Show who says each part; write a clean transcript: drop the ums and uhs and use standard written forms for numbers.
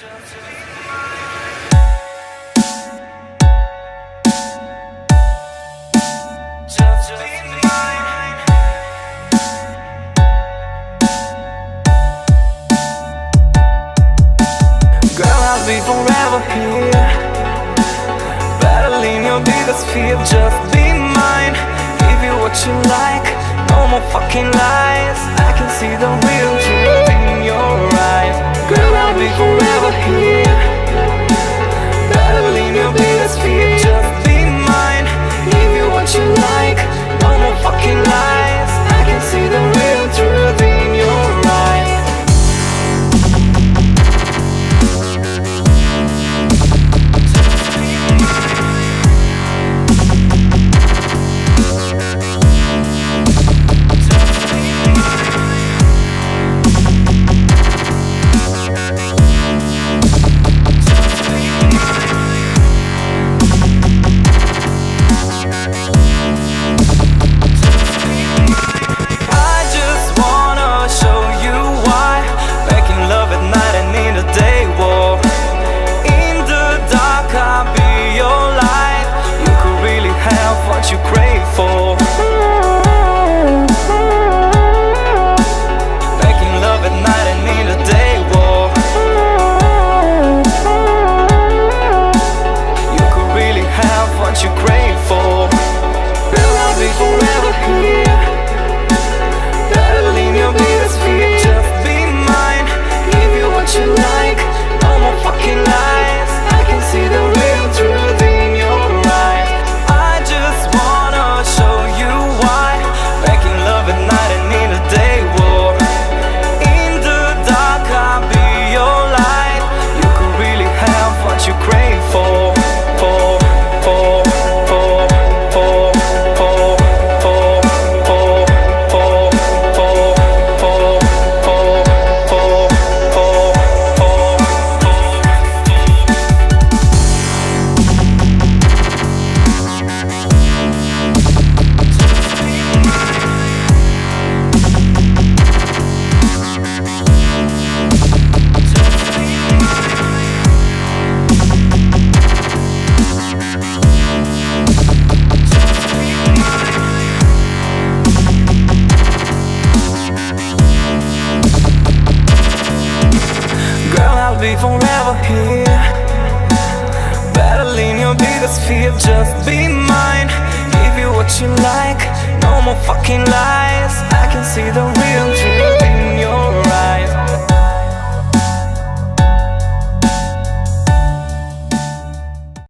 Speaker 1: I'll be forever here, battling your biggest fear. Just be mine, give you what you like, no more fucking lies. I can see the real truth in your eyes. Girl, I'll be forever here, battling your biggest fear. Just be mine, give you what you like, no more fucking lies. I can see the real truth in your eyes. You crave for, making love at night and in the day war. You could really have what you crave for. Girl, I'll be forever here, battling your biggest fear. Just be mine, give you what you like, no more fucking lies. I can see the real truth in your eyes. I just wanna show you why, making love at night and in the day war. In the dark I'll be your light. You could really have what you crave for. Be forever here, battling your biggest fear. Just be mine, give you what you like, no more fucking lies. I can see the real truth.